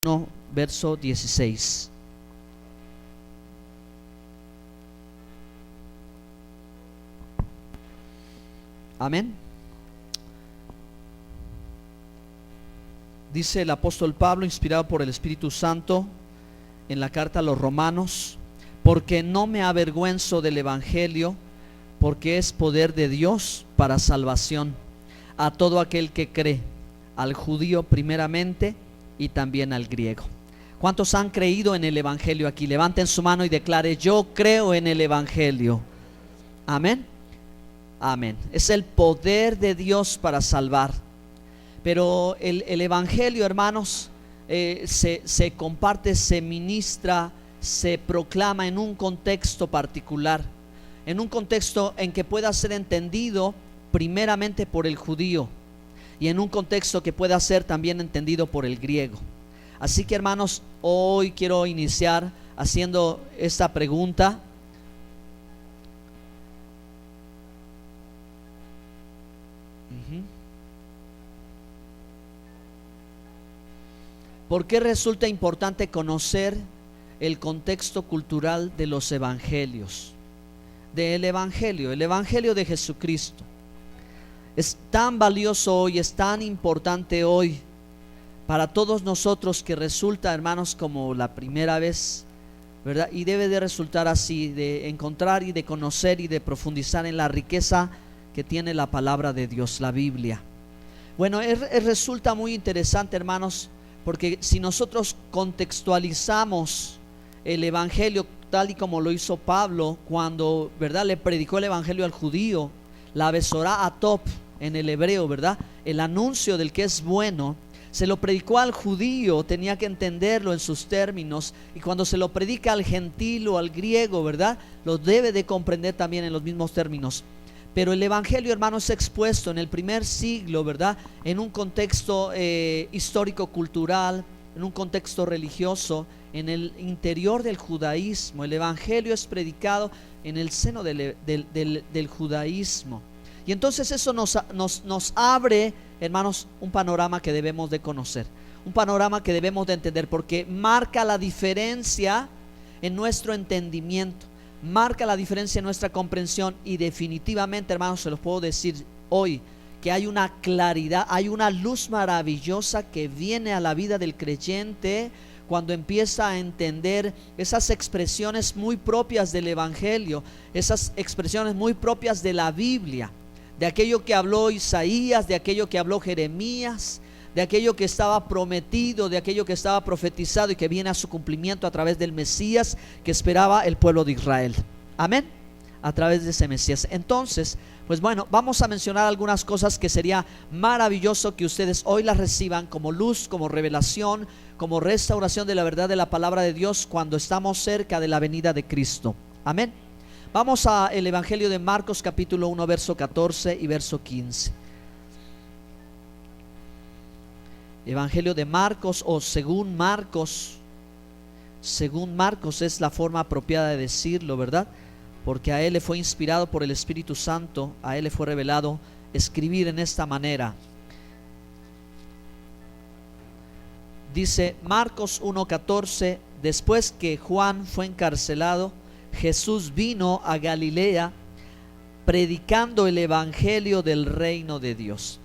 1, verso 16. Amén. Dice el apóstol Pablo, inspirado por el Espíritu Santo, en la carta a los Romanos: porque no me avergüenzo del evangelio, porque es poder de Dios para salvación a todo aquel que cree, al judío primeramente y también al griego. ¿Cuántos han creído en el evangelio aquí? Levanten su mano y declare: yo creo en el evangelio. Amén. Amén. Es el poder de Dios para salvar. Pero el evangelio, hermanos, se comparte, se ministra, se proclama en un contexto particular, en un contexto en que pueda ser entendido primeramente por el judío y en un contexto que pueda ser también entendido por el griego. Así que, hermanos, hoy quiero iniciar haciendo esta pregunta: ¿por qué resulta importante conocer el contexto cultural de los evangelios? El evangelio de Jesucristo es tan valioso hoy, es tan importante hoy para todos nosotros, que resulta, hermanos, como la primera vez, ¿verdad? Y debe de resultar así, de encontrar y de conocer y de profundizar en la riqueza que tiene la palabra de Dios, la Biblia. Bueno, resulta muy interesante, hermanos, porque si nosotros contextualizamos el evangelio tal y como lo hizo Pablo cuando, ¿verdad?, le predicó el evangelio al judío, la besorá atop en el hebreo, ¿verdad?, el anuncio del que es bueno, se lo predicó al judío, tenía que entenderlo en sus términos, y cuando se lo predica al gentil o al griego, ¿verdad?, lo debe de comprender también en los mismos términos. Pero el evangelio, hermano, es expuesto en el primer siglo, ¿verdad?, en un contexto histórico-cultural, en un contexto religioso, en el interior del judaísmo. El evangelio es predicado en el seno del judaísmo. Y entonces eso nos abre, hermanos, un panorama que debemos de conocer, un panorama que debemos de entender, porque marca la diferencia en nuestro entendimiento, marca la diferencia en nuestra comprensión. Y definitivamente, hermanos, se los puedo decir hoy, que hay una claridad, hay una luz maravillosa que viene a la vida del creyente cuando empieza a entender esas expresiones muy propias del evangelio, esas expresiones muy propias de la Biblia, de aquello que habló Isaías, de aquello que habló Jeremías, de aquello que estaba prometido, de aquello que estaba profetizado y que viene a su cumplimiento a través del Mesías que esperaba el pueblo de Israel. Amén. A través de ese Mesías. Entonces, pues bueno, vamos a mencionar algunas cosas que sería maravilloso que ustedes hoy las reciban como luz, como revelación, como restauración de la verdad de la palabra de Dios cuando estamos cerca de la venida de Cristo. Amén. Vamos al Evangelio de Marcos, capítulo 1, verso 14 y verso 15. Evangelio de Marcos, o según Marcos es la forma apropiada de decirlo, ¿verdad?, porque a él le fue inspirado por el Espíritu Santo, a él le fue revelado escribir en esta manera. Dice Marcos 1:14: después que Juan fue encarcelado, Jesús vino a Galilea predicando el evangelio del reino de Dios.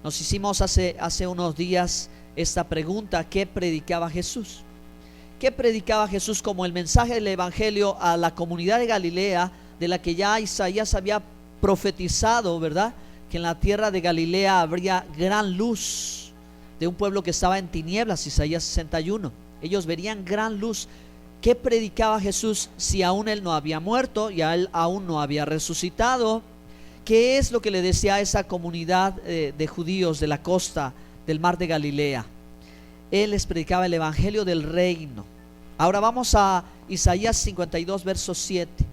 Nos hicimos hace unos días esta pregunta: ¿qué predicaba Jesús? ¿Qué predicaba Jesús como el mensaje del evangelio a la comunidad de Galilea, de la que ya Isaías había profetizado, ¿verdad?, que en la tierra de Galilea habría gran luz de un pueblo que estaba en tinieblas? Isaías 61. Ellos verían gran luz. ¿Qué predicaba Jesús si aún él no había muerto y él aún no había resucitado? ¿Qué es lo que le decía a esa comunidad de judíos de la costa del mar de Galilea? Él les predicaba el evangelio del reino. Ahora vamos a Isaías 52, verso 7.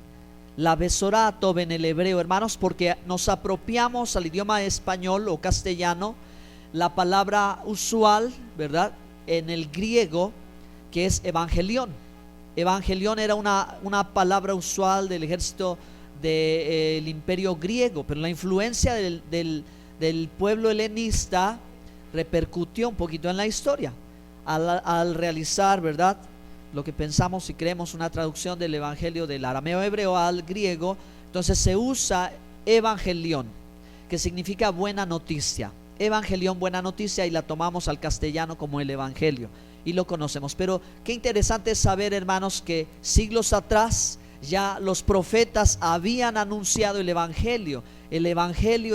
La besorá atov en el hebreo, hermanos, porque nos apropiamos al idioma español o castellano la palabra usual, ¿verdad?, en el griego, que es evangelión. Evangelión era una palabra usual del ejército del imperio griego, pero la influencia del pueblo helenista repercutió un poquito en la historia. al realizar, ¿verdad?, lo que pensamos y creemos una traducción del evangelio del arameo hebreo al griego, entonces se usa evangelión, que significa buena noticia. Evangelión, buena noticia, y la tomamos al castellano como el evangelio y lo conocemos. Pero qué interesante es saber, hermanos, que siglos atrás ya los profetas habían anunciado el evangelio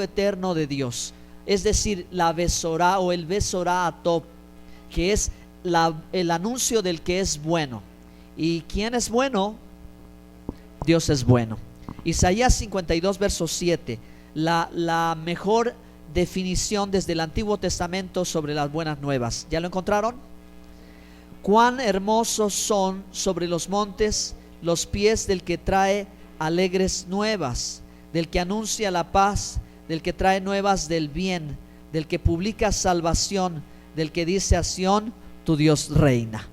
eterno de Dios, es decir, la Besorá o el Besorá Atov, que es el anuncio del que es bueno. ¿Y quién es bueno? Dios es bueno. Isaías 52 verso 7, la mejor definición desde el Antiguo Testamento sobre las buenas nuevas. ¿Ya lo encontraron? Cuán hermosos son sobre los montes los pies del que trae alegres nuevas, del que anuncia la paz, del que trae nuevas del bien, del que publica salvación, del que dice a Sión: tu Dios reina.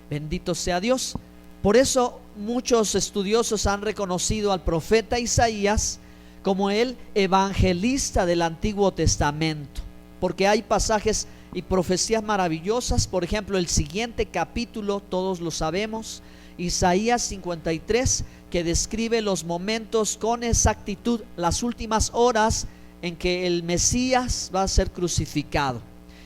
Bendito sea Dios. Por eso muchos estudiosos han reconocido al profeta Isaías como el evangelista del Antiguo Testamento, porque hay pasajes y profecías maravillosas. Por ejemplo, el siguiente capítulo, todos lo sabemos, Isaías 53, que describe los momentos con exactitud, las últimas horas en que el Mesías va a ser crucificado.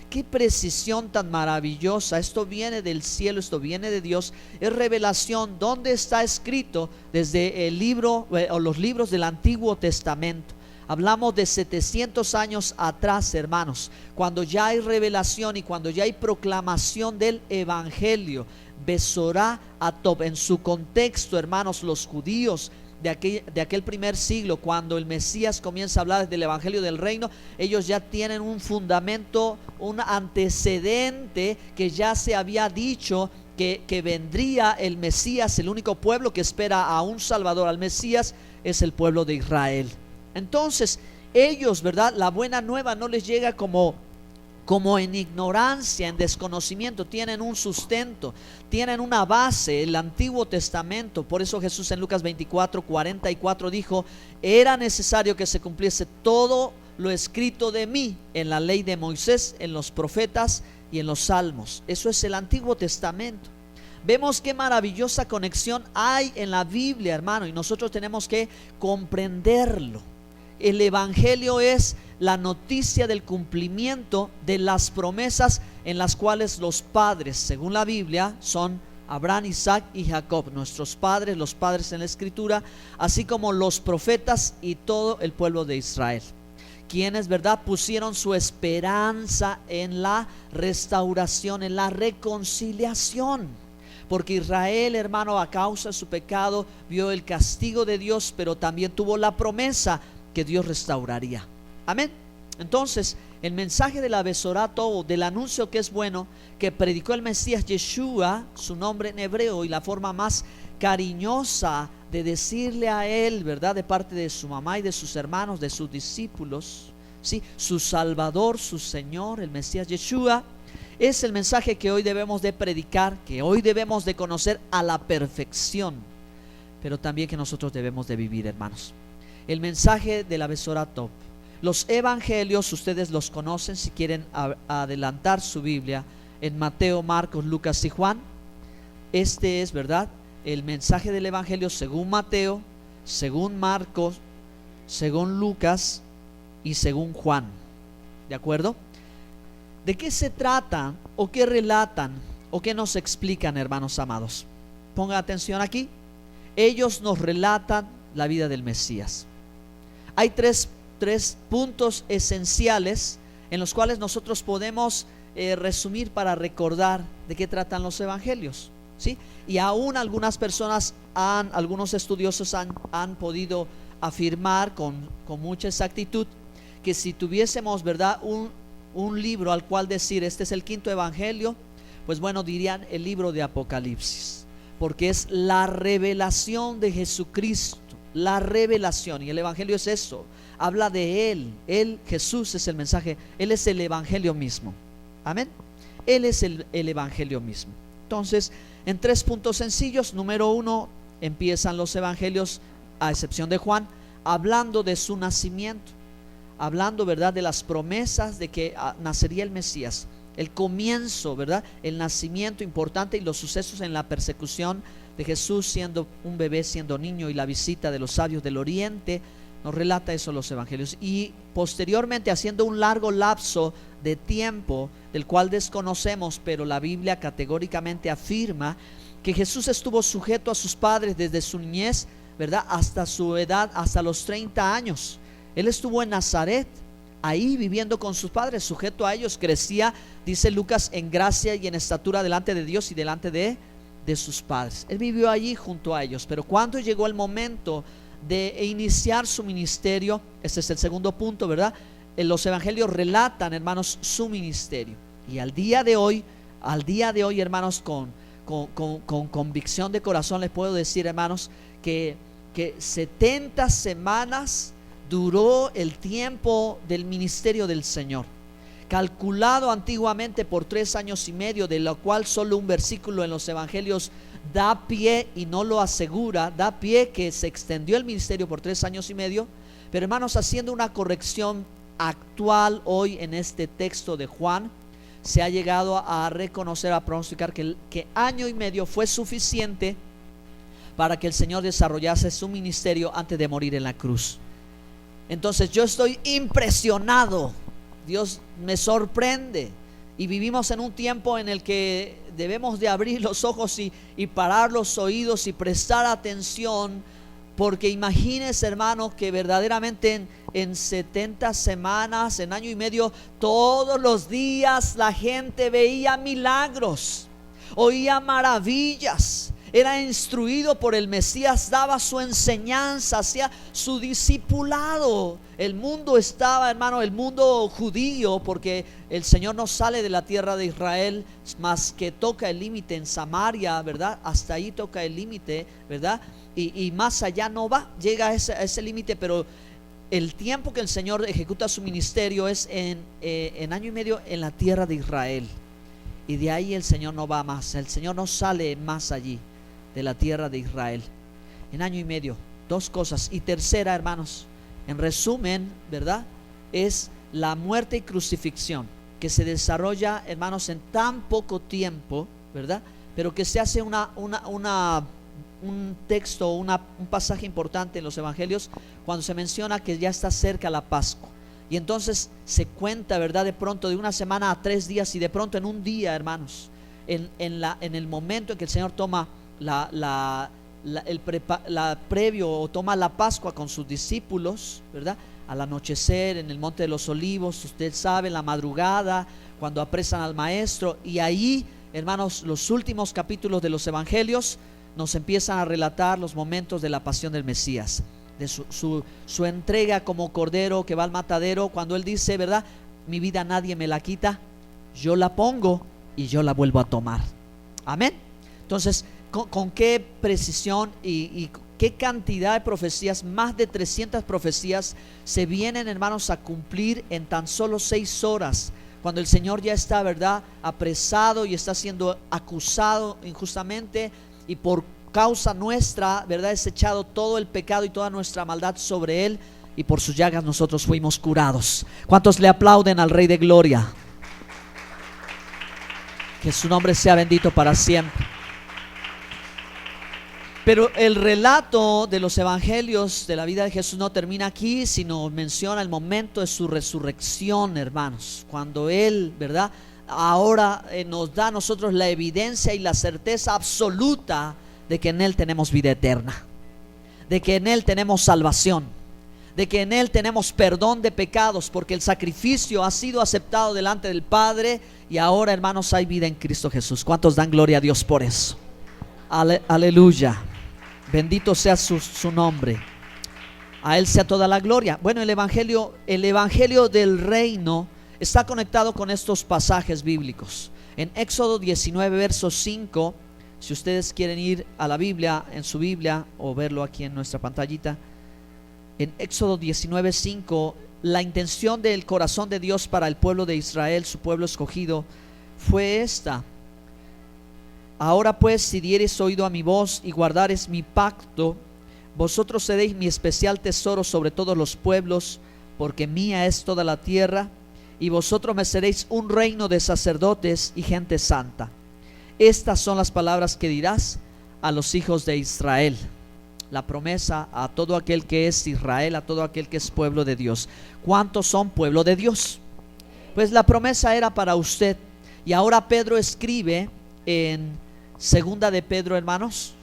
Qué precisión tan maravillosa. Esto viene del cielo, esto viene de Dios, es revelación. ¿Dónde está escrito? Desde el libro o los libros del Antiguo Testamento. Hablamos de 700 años atrás, hermanos, cuando ya hay revelación y cuando ya hay proclamación del evangelio. Besorá Atov, en su contexto, hermanos, los judíos de aquel primer siglo, cuando el Mesías comienza a hablar del evangelio del reino, ellos ya tienen un fundamento, un antecedente, que ya se había dicho que vendría el Mesías. El único pueblo que espera a un Salvador, al Mesías, es el pueblo de Israel. Entonces ellos, ¿verdad?, la buena nueva no les llega como en ignorancia, en desconocimiento. Tienen un sustento, tienen una base, el Antiguo Testamento. Por eso Jesús en Lucas 24:44 dijo: era necesario que se cumpliese todo lo escrito de mí en la ley de Moisés, en los profetas y en los salmos. Eso es el Antiguo Testamento. Vemos qué maravillosa conexión hay en la Biblia, hermano, y nosotros tenemos que comprenderlo. El evangelio es la noticia del cumplimiento de las promesas en las cuales los padres, según la Biblia, son Abraham, Isaac y Jacob, nuestros padres, los padres en la escritura, así como los profetas y todo el pueblo de Israel, quienes, ¿verdad?, pusieron su esperanza en la restauración, en la reconciliación. Porque Israel, hermano, a causa de su pecado vio el castigo de Dios, pero también tuvo la promesa que Dios restauraría. Amén. Entonces, el mensaje de la Besorá Atov, del anuncio que es bueno, que predicó el Mesías Yeshua, su nombre en hebreo, y la forma más cariñosa de decirle a él, ¿verdad?, de parte de su mamá y de sus hermanos, de sus discípulos, ¿sí?, su Salvador, su Señor, el Mesías Yeshua, es el mensaje que hoy debemos de predicar, que hoy debemos de conocer a la perfección, pero también que nosotros debemos de vivir, hermanos. El mensaje de la Besorá Atov. Los evangelios, ustedes los conocen. Si quieren adelantar su Biblia en Mateo, Marcos, Lucas y Juan, este es, ¿verdad?, el mensaje del evangelio según Mateo, según Marcos, según Lucas y según Juan. ¿De acuerdo? ¿De qué se trata o qué relatan o qué nos explican, hermanos amados? Pongan atención aquí. Ellos nos relatan la vida del Mesías. Hay tres puntos esenciales en los cuales nosotros podemos resumir para recordar de qué tratan los evangelios, ¿sí? Y aún algunas personas, algunos estudiosos han podido afirmar con mucha exactitud que si tuviésemos, ¿verdad?, un libro al cual decir este es el quinto evangelio, pues bueno, dirían el libro de Apocalipsis, porque es la revelación de Jesucristo. La revelación, y el evangelio es eso, habla de Él, Jesús es el mensaje, Él es el evangelio mismo. Amén. Él es el evangelio mismo. Entonces, en tres puntos sencillos. Número uno, empiezan los evangelios, a excepción de Juan, hablando de su nacimiento, hablando, ¿verdad?, de las promesas de que nacería el Mesías. el comienzo, ¿verdad? El nacimiento importante y los sucesos en la persecución de Jesús siendo un bebé, siendo niño, y la visita de los sabios del oriente. Nos relata eso los evangelios. Y posteriormente, haciendo un largo lapso de tiempo del cual desconocemos, pero la Biblia categóricamente afirma que Jesús estuvo sujeto a sus padres desde su niñez, ¿verdad? Hasta su edad, hasta los 30 años. Él estuvo en Nazaret, ahí viviendo con sus padres, sujeto a ellos. Crecía, dice Lucas, en gracia y en estatura delante de Dios y delante de sus padres. Él vivió allí junto a ellos. Pero cuando llegó el momento de iniciar su ministerio, este es el segundo punto, ¿verdad? Los evangelios relatan, hermanos, su ministerio. Y al día de hoy, hermanos, con convicción de corazón les puedo decir, hermanos, que 70 semanas duró el tiempo del ministerio del Señor, calculado antiguamente por 3 años y medio, de lo cual solo un versículo en los evangelios da pie y no lo asegura, da pie que se extendió el ministerio por 3 años y medio. Pero hermanos, haciendo una corrección actual hoy en este texto de Juan, se ha llegado a reconocer, a pronosticar que año y medio fue suficiente para que el Señor desarrollase su ministerio antes de morir en la cruz. Entonces yo estoy impresionado, Dios me sorprende, y vivimos en un tiempo en el que debemos de abrir los ojos y parar los oídos y prestar atención, porque imagínense, hermanos, que verdaderamente en 70 semanas, en año y medio, todos los días la gente veía milagros, oía maravillas, era instruido por el Mesías, daba su enseñanza, hacía su discipulado. El mundo estaba, hermano, el mundo judío, porque el Señor no sale de la tierra de Israel, más que toca el límite en Samaria, ¿verdad? Hasta ahí toca el límite, ¿verdad? Y más allá no va, llega a ese límite. Pero el tiempo que el Señor ejecuta su ministerio es en año y medio en la tierra de Israel. Y de ahí el Señor no va más, el Señor no sale más allí de la tierra de Israel. En año y medio, 2 cosas. Y tercera, hermanos, en resumen, ¿verdad? Es la muerte y crucifixión, que se desarrolla, hermanos, en tan poco tiempo, ¿verdad? Pero que se hace un texto, un pasaje importante en los evangelios, cuando se menciona que ya está cerca la Pascua. Y entonces se cuenta, ¿verdad? De pronto de una semana a 3 días, y de pronto en un día, hermanos, en el momento en que el Señor toma previo, o toma la Pascua con sus discípulos, ¿verdad? Al anochecer en el Monte de los Olivos, usted sabe, en la madrugada, cuando apresan al Maestro. Y ahí, hermanos, los últimos capítulos de los evangelios nos empiezan a relatar los momentos de la pasión del Mesías, de su entrega como cordero que va al matadero, cuando él dice, ¿verdad? Mi vida nadie me la quita, yo la pongo y yo la vuelvo a tomar. Amén. Entonces, con qué precisión y qué cantidad de profecías, más de 300 profecías se vienen, hermanos, a cumplir en tan solo 6 horas, cuando el Señor ya está, ¿verdad?, apresado y está siendo acusado injustamente, y por causa nuestra, ¿verdad?, es echado todo el pecado y toda nuestra maldad sobre él, y por sus llagas nosotros fuimos curados. ¿Cuántos le aplauden al Rey de Gloria? Que su nombre sea bendito para siempre. Pero el relato de los evangelios de la vida de Jesús no termina aquí, sino menciona el momento de su resurrección, hermanos, cuando él, ¿verdad?, ahora nos da a nosotros la evidencia y la certeza absoluta de que en él tenemos vida eterna, de que en él tenemos salvación, de que en él tenemos perdón de pecados, porque el sacrificio ha sido aceptado delante del Padre, y ahora, hermanos, hay vida en Cristo Jesús. ¿Cuántos dan gloria a Dios por eso? Aleluya. Bendito sea su nombre. A él sea toda la gloria. Bueno, el evangelio del reino está conectado con estos pasajes bíblicos. En Éxodo 19, verso 5, si ustedes quieren ir a la Biblia, en su Biblia, o verlo aquí en nuestra pantallita, en Éxodo 19, 5, la intención del corazón de Dios para el pueblo de Israel, su pueblo escogido, fue esta: ahora pues, si diereis oído a mi voz y guardareis mi pacto, vosotros seréis mi especial tesoro sobre todos los pueblos, porque mía es toda la tierra, y vosotros me seréis un reino de sacerdotes y gente santa. Estas son las palabras que dirás a los hijos de Israel. La promesa a todo aquel que es Israel, a todo aquel que es pueblo de Dios. ¿Cuántos son pueblo de Dios? Pues la promesa era para usted. Y ahora Pedro escribe en segunda de Pedro, hermanos.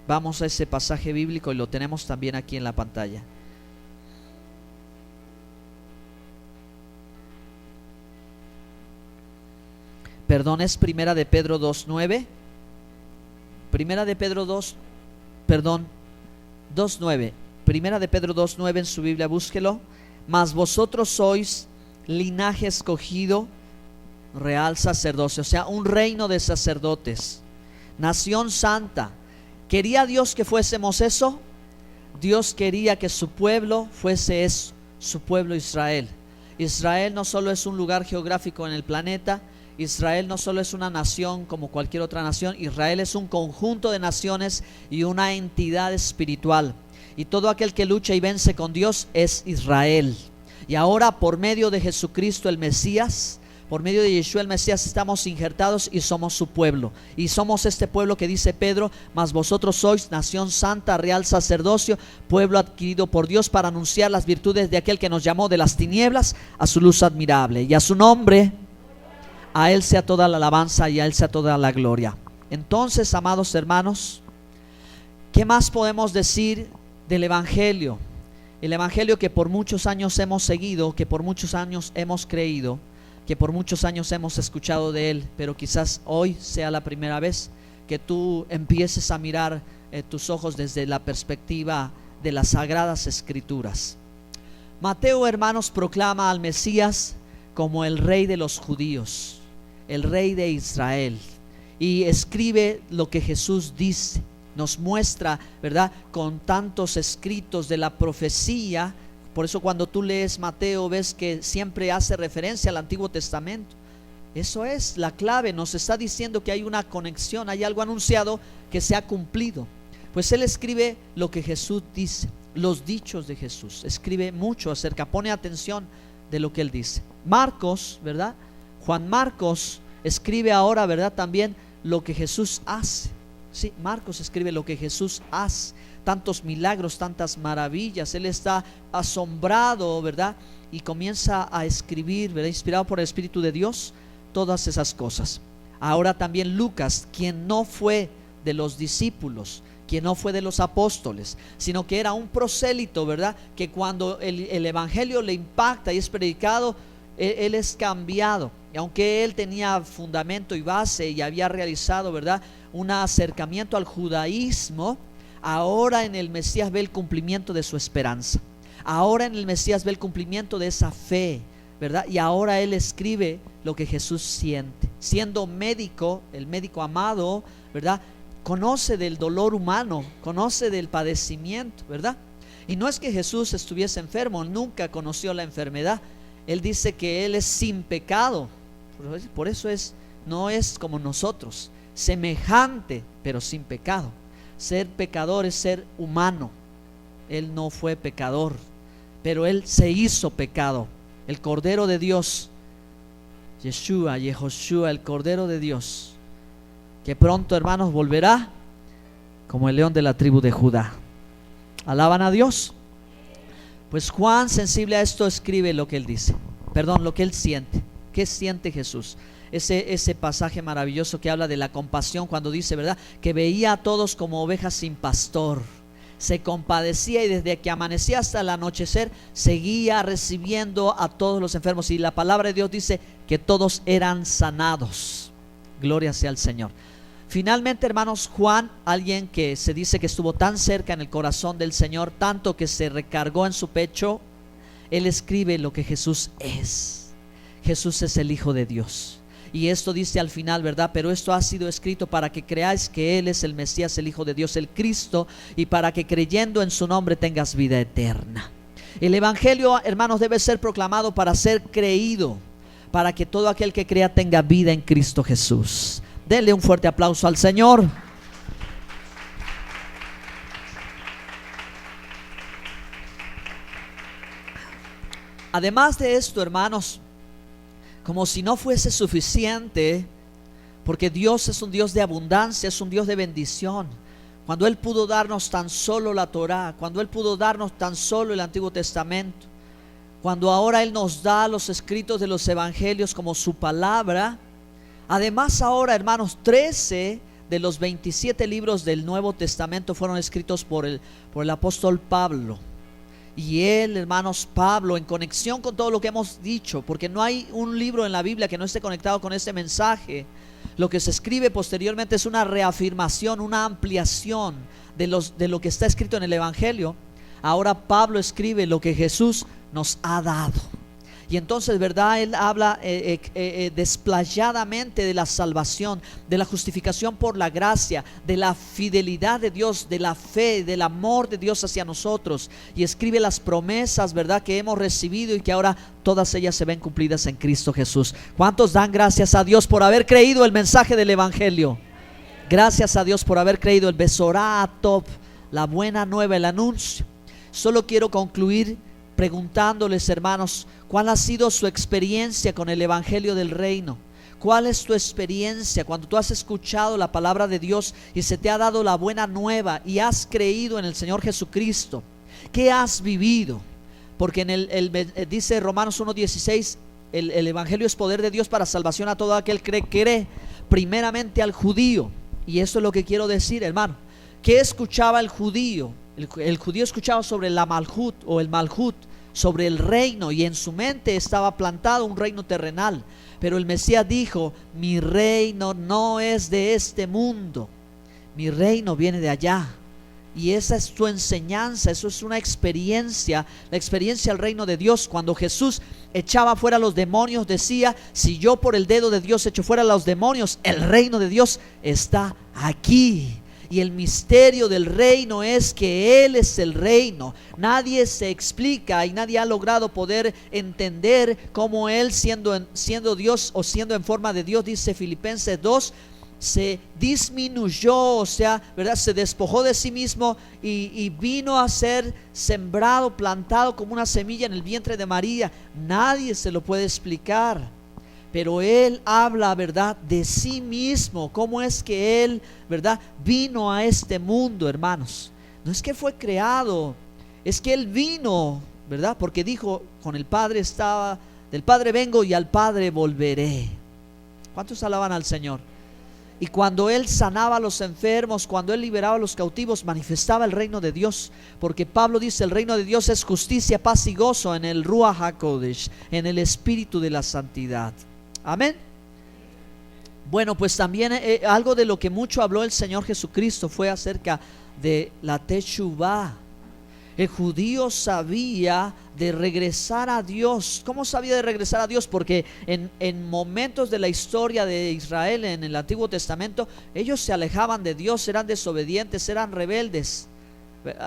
Vamos a ese pasaje bíblico y lo tenemos también aquí en la pantalla. Perdón, es primera de Pedro 2:9. Primera de Pedro 2:9. Primera de Pedro 2:9 en su Biblia, búsquelo. Mas vosotros sois linaje escogido, real sacerdocio, o sea, un reino de sacerdotes, nación santa. ¿Quería Dios que fuésemos eso? Dios quería que su pueblo fuese eso, su pueblo Israel. Israel no solo es un lugar geográfico en el planeta, Israel no solo es una nación como cualquier otra nación, Israel es un conjunto de naciones y una entidad espiritual. Y todo aquel que lucha y vence con Dios es Israel. Y ahora por medio de Jesucristo el Mesías, por medio de Yeshua el Mesías, estamos injertados y somos su pueblo. Y somos este pueblo que dice Pedro: mas vosotros sois nación santa, real sacerdocio, pueblo adquirido por Dios para anunciar las virtudes de aquel que nos llamó de las tinieblas a su luz admirable. Y a su nombre, a Él sea toda la alabanza y a Él sea toda la gloria. Entonces, amados hermanos, ¿qué más podemos decir del Evangelio? El Evangelio que por muchos años hemos seguido, que por muchos años hemos creído, que por muchos años hemos escuchado de Él, pero quizás hoy sea la primera vez que tú empieces a mirar tus ojos desde la perspectiva de las Sagradas Escrituras. Mateo, hermanos, proclama al Mesías como el Rey de los judíos, el Rey de Israel, y escribe lo que Jesús dice. Nos muestra, ¿verdad?, con tantos escritos de la profecía. Por eso cuando tú lees Mateo ves que siempre hace referencia al Antiguo Testamento. Eso es la clave, nos está diciendo que hay una conexión, hay algo anunciado que se ha cumplido. Pues él escribe lo que Jesús dice, los dichos de Jesús, escribe mucho acerca, pone atención de lo que él dice. Marcos, ¿verdad? Juan Marcos escribe ahora, ¿verdad?, también lo que Jesús hace. Sí, Marcos escribe lo que Jesús hace, tantos milagros, tantas maravillas. Él está asombrado, ¿verdad? Y comienza a escribir, ¿verdad?, inspirado por el Espíritu de Dios, todas esas cosas. Ahora también Lucas, quien no fue de los discípulos, quien no fue de los apóstoles, sino que era un prosélito, ¿verdad?, que cuando el Evangelio le impacta y es predicado, él es cambiado. Y aunque él tenía fundamento y base y había realizado, ¿verdad?, un acercamiento al judaísmo, ahora en el Mesías ve el cumplimiento de su esperanza. Ahora en el Mesías ve el cumplimiento de esa fe, ¿verdad? Y ahora él escribe lo que Jesús siente. Siendo médico, el médico amado, ¿verdad?, conoce del dolor humano, conoce del padecimiento, ¿verdad? Y no es que Jesús estuviese enfermo, nunca conoció la enfermedad. Él dice que él es sin pecado. Por eso no es como nosotros, semejante pero sin pecado. Ser pecador es ser humano. Él no fue pecador, pero él se hizo pecado. El Cordero de Dios, Yeshua, Yehoshua, el Cordero de Dios, que pronto, hermanos, volverá como el león de la tribu de Judá. ¿Alaban a Dios? Pues Juan, sensible a esto, escribe lo que él dice, lo que él siente. ¿Qué siente Jesús? Ese pasaje maravilloso que habla de la compasión, cuando dice, ¿verdad?, que veía a todos como ovejas sin pastor, se compadecía y desde que amanecía hasta el anochecer seguía recibiendo a todos los enfermos. Y la palabra de Dios dice que todos eran sanados. Gloria sea al Señor. Finalmente, hermanos, Juan, alguien que se dice que estuvo tan cerca en el corazón del Señor, tanto que se recargó en su pecho, él escribe lo que Jesús es. Jesús es el Hijo de Dios. Y esto dice al final, ¿verdad? Pero esto ha sido escrito para que creáis que Él es el Mesías, el Hijo de Dios, el Cristo, y para que creyendo en su nombre tengas vida eterna. El Evangelio, hermanos, debe ser proclamado para ser creído, para que todo aquel que crea tenga vida en Cristo Jesús. Denle un fuerte aplauso al Señor. Además de esto, hermanos, como si no fuese suficiente, porque Dios es un Dios de abundancia, es un Dios de bendición. Cuando Él pudo darnos tan solo la Torá, cuando Él pudo darnos tan solo el Antiguo Testamento, cuando ahora Él nos da los escritos de los evangelios como su palabra, además ahora, hermanos, 13 de los 27 libros del Nuevo Testamento fueron escritos por el apóstol Pablo. Y él, hermanos, Pablo, en conexión con todo lo que hemos dicho, porque no hay un libro en la Biblia que no esté conectado con este mensaje. Lo que se escribe posteriormente es una reafirmación, una ampliación de lo que está escrito en el Evangelio. Ahora Pablo escribe lo que Jesús nos ha dado. Y entonces, ¿verdad? Él habla desplayadamente de la salvación, de la justificación por la gracia, de la fidelidad de Dios, de la fe, del amor de Dios hacia nosotros. Y escribe las promesas, ¿verdad?, que hemos recibido y que ahora todas ellas se ven cumplidas en Cristo Jesús. ¿Cuántos dan gracias a Dios por haber creído el mensaje del Evangelio? Gracias a Dios por haber creído el Besorá Tov, la buena nueva, el anuncio. Solo quiero concluir preguntándoles, hermanos, ¿cuál ha sido su experiencia con el Evangelio del Reino? ¿Cuál es tu experiencia cuando tú has escuchado la palabra de Dios y se te ha dado la buena nueva y has creído en el Señor Jesucristo? ¿Qué has vivido? Porque dice Romanos 1:16, el Evangelio es poder de Dios para salvación a todo aquel que cree, primeramente al judío. Y eso es lo que quiero decir, hermano. ¿Qué escuchaba el judío? El judío escuchaba sobre la Malhut o el Malhut, sobre el reino, y en su mente estaba plantado un reino terrenal. Pero el Mesías dijo: mi reino no es de este mundo, mi reino viene de allá. Y esa es tu enseñanza, eso es una experiencia, la experiencia del reino de Dios. Cuando Jesús echaba fuera a los demonios, decía: si yo por el dedo de Dios echo fuera a los demonios, el reino de Dios está aquí. Y el misterio del reino es que Él es el reino. Nadie se explica y nadie ha logrado poder entender cómo Él, siendo Dios o siendo en forma de Dios, dice Filipenses 2, se disminuyó, o sea, ¿verdad?, se despojó de sí mismo y vino a ser sembrado, plantado como una semilla en el vientre de María. Nadie se lo puede explicar. Pero Él habla, ¿verdad?, de sí mismo. ¿Cómo es que Él, ¿verdad?, vino a este mundo, hermanos? No es que fue creado, es que Él vino, ¿verdad? Porque dijo: con el Padre estaba, del Padre vengo y al Padre volveré. ¿Cuántos alaban al Señor? Y cuando Él sanaba a los enfermos, cuando Él liberaba a los cautivos, manifestaba el reino de Dios. Porque Pablo dice: el reino de Dios es justicia, paz y gozo en el Ruach HaKodesh, en el espíritu de la santidad. Amén. Bueno, pues también algo de lo que mucho habló el Señor Jesucristo fue acerca de la Teshuvah. El judío sabía de regresar a Dios. ¿Cómo sabía de regresar a Dios? Porque en momentos de la historia de Israel en el Antiguo Testamento, ellos se alejaban de Dios, eran desobedientes, eran rebeldes.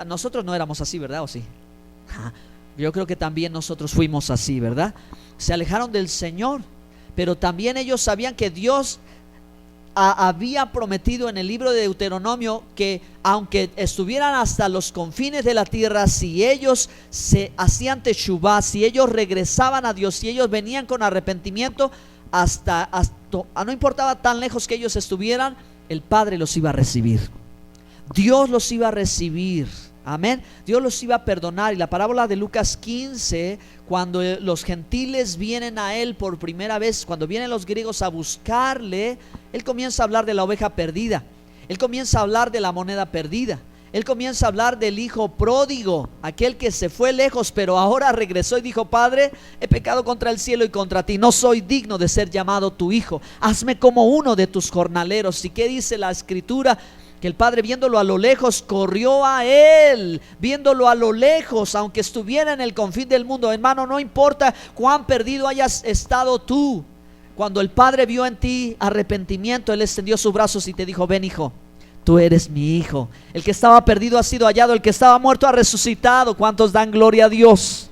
Nosotros no éramos así, ¿verdad? ¿O sí? Yo creo que también nosotros fuimos así, ¿verdad? Se alejaron del Señor. Pero también ellos sabían que Dios había prometido en el libro de Deuteronomio que aunque estuvieran hasta los confines de la tierra, si ellos se hacían teshuvah, si ellos regresaban a Dios, si ellos venían con arrepentimiento, hasta no importaba tan lejos que ellos estuvieran, el Padre los iba a recibir. Dios los iba a recibir. Amén. Dios los iba a perdonar. Y la parábola de Lucas 15, cuando los gentiles vienen a Él por primera vez, cuando vienen los griegos a buscarle, Él comienza a hablar de la oveja perdida. Él comienza a hablar de la moneda perdida. Él comienza a hablar del hijo pródigo, aquel que se fue lejos pero ahora regresó y dijo: Padre, he pecado contra el cielo y contra ti, no soy digno de ser llamado tu hijo, hazme como uno de tus jornaleros. ¿Y qué dice la Escritura? Que el padre, viéndolo a lo lejos, corrió a él, viéndolo a lo lejos, aunque estuviera en el confín del mundo. Hermano, no importa cuán perdido hayas estado tú, cuando el Padre vio en ti arrepentimiento, Él extendió sus brazos y te dijo: ven, hijo, tú eres mi hijo. El que estaba perdido ha sido hallado, el que estaba muerto ha resucitado. ¿Cuántos dan gloria a Dios?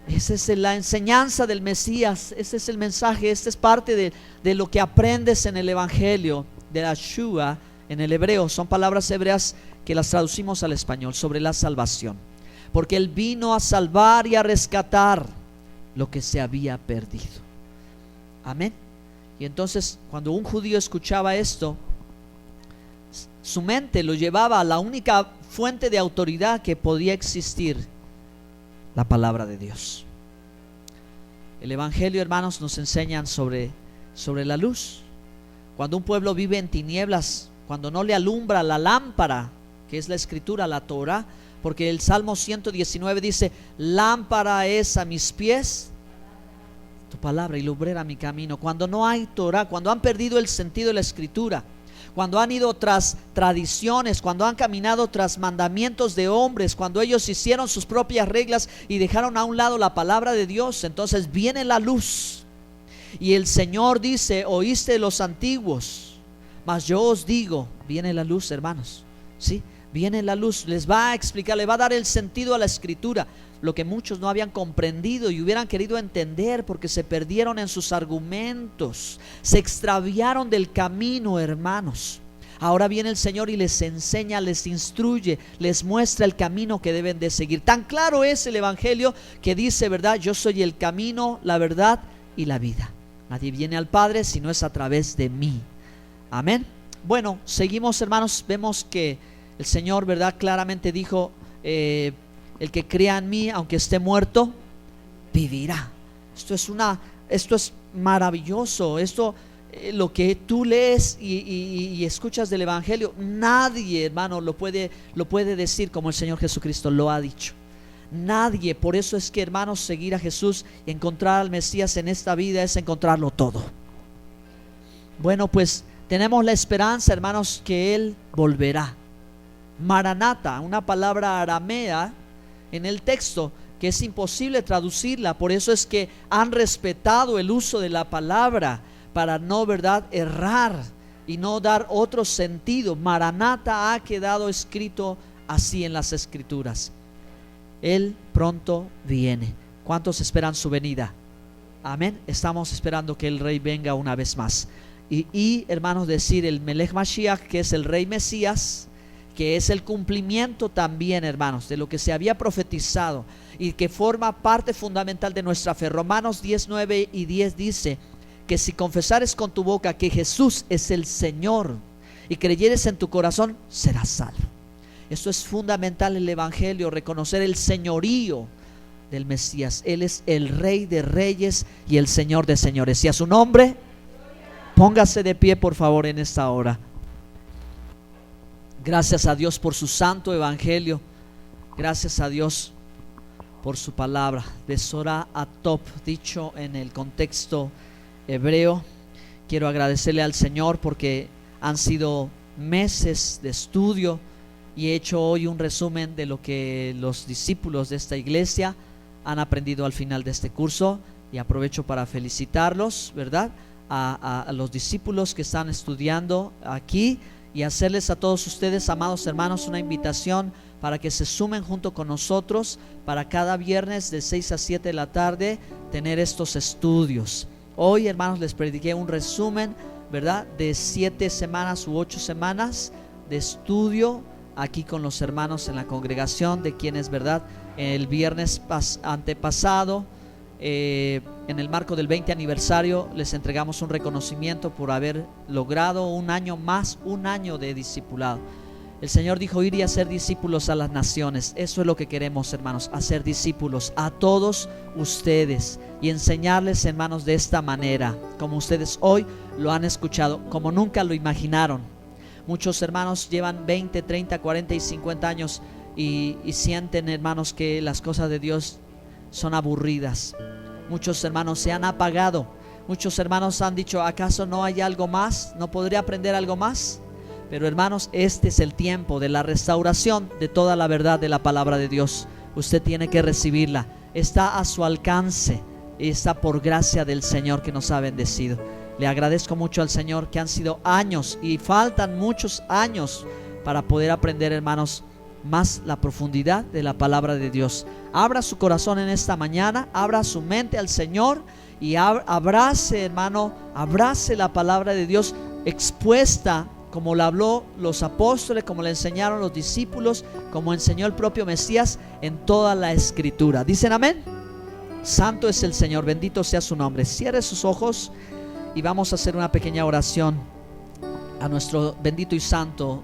Esa es la enseñanza del Mesías, ese es el mensaje, esta es parte de lo que aprendes en el Evangelio de la Shua en el hebreo. Son palabras hebreas que las traducimos al español, sobre la salvación. porque Él vino a salvar y a rescatar lo que se había perdido. Amén. Y entonces cuando un judío escuchaba esto, su mente lo llevaba a la única fuente de autoridad que podía existir, la palabra de Dios. El evangelio, hermanos, nos enseñan sobre la luz. Cuando un pueblo vive en tinieblas, cuando no le alumbra la lámpara, que es la escritura, la Torah, porque el Salmo 119 dice: lámpara es a mis pies tu palabra y lumbrera mi camino. Cuando no hay Torah, cuando han perdido el sentido de la escritura, cuando han ido tras tradiciones, cuando han caminado tras mandamientos de hombres, cuando ellos hicieron sus propias reglas y dejaron a un lado la palabra de Dios, entonces viene la luz. Y el Señor dice: oíste los antiguos, mas yo os digo. Viene la luz, hermanos, ¿sí? Viene la luz, les va a explicar, le va a dar el sentido a la escritura, lo que muchos no habían comprendido y hubieran querido entender, porque se perdieron en sus argumentos, se extraviaron del camino, hermanos. Ahora viene el Señor y les enseña, les instruye, les muestra el camino que deben de seguir. Tan claro es el evangelio que dice, ¿verdad? Yo soy el camino, la verdad y la vida. Nadie viene al Padre si no es a través de mí. Amén. Bueno, seguimos, hermanos. Vemos que el Señor, ¿verdad?, claramente dijo: el que crea en mí, aunque esté muerto, vivirá. Esto es maravilloso. Esto, lo que tú lees y escuchas del evangelio, nadie, hermano, lo puede decir como el Señor Jesucristo lo ha dicho. Nadie. Por eso es que, hermanos, seguir a Jesús y encontrar al Mesías en esta vida es encontrarlo todo. Bueno, pues tenemos la esperanza, hermanos, que Él volverá. Maranata, una palabra aramea en el texto que es imposible traducirla. Por eso es que han respetado el uso de la palabra para no, ¿verdad?, errar y no dar otro sentido. Maranata ha quedado escrito así en las escrituras. Él pronto viene. ¿Cuántos esperan su venida? Amén. Estamos esperando que el Rey venga una vez más. Y hermanos, decir el Melech Mashiach, que es el Rey Mesías, que es el cumplimiento también, hermanos, de lo que se había profetizado y que forma parte fundamental de nuestra fe. Romanos 10, 9 y 10 dice que si confesares con tu boca que Jesús es el Señor y creyeres en tu corazón, serás salvo. Esto es fundamental en el evangelio, reconocer el señorío del Mesías. Él es el Rey de reyes y el Señor de señores. Y a su nombre, póngase de pie, por favor, en esta hora. Gracias a Dios por su santo evangelio. Gracias a Dios por su palabra. Besorá Atop, dicho en el contexto hebreo. Quiero agradecerle al Señor porque han sido meses de estudio y he hecho hoy un resumen de lo que los discípulos de esta iglesia han aprendido al final de este curso, y aprovecho para felicitarlos, ¿verdad?, a los discípulos que están estudiando aquí, y hacerles a todos ustedes, amados hermanos, una invitación para que se sumen junto con nosotros para cada viernes de 6 a 7 de la tarde tener estos estudios. Hoy, hermanos, les prediqué un resumen, ¿verdad?, de 7 semanas u 8 semanas de estudio aquí con los hermanos en la congregación, de quienes, ¿verdad?, el viernes antepasado, en el marco del 20 aniversario, les entregamos un reconocimiento por haber logrado un año más, un año de discipulado. El Señor dijo: ir y hacer discípulos a las naciones. Eso es lo que queremos, hermanos, hacer discípulos a todos ustedes y enseñarles, hermanos, de esta manera, como ustedes hoy lo han escuchado, como nunca lo imaginaron. Muchos hermanos llevan 20, 30, 40 y 50 años y sienten, hermanos, que las cosas de Dios son aburridas. Muchos hermanos se han apagado. Muchos hermanos han dicho: ¿acaso no hay algo más? ¿No podría aprender algo más? Pero, hermanos, este es el tiempo de la restauración de toda la verdad de la palabra de Dios. Usted tiene que recibirla. Está a su alcance y está por gracia del Señor que nos ha bendecido. Le agradezco mucho al Señor que han sido años y faltan muchos años para poder aprender, hermanos, más la profundidad de la palabra de Dios. Abra su corazón en esta mañana, abra su mente al Señor y abrace, hermano, abrace la palabra de Dios expuesta como lo habló los apóstoles, como le enseñaron los discípulos, como enseñó el propio Mesías en toda la Escritura. ¿Dicen amén? Santo es el Señor, bendito sea su nombre. Cierre sus ojos y vamos a hacer una pequeña oración a nuestro bendito y santo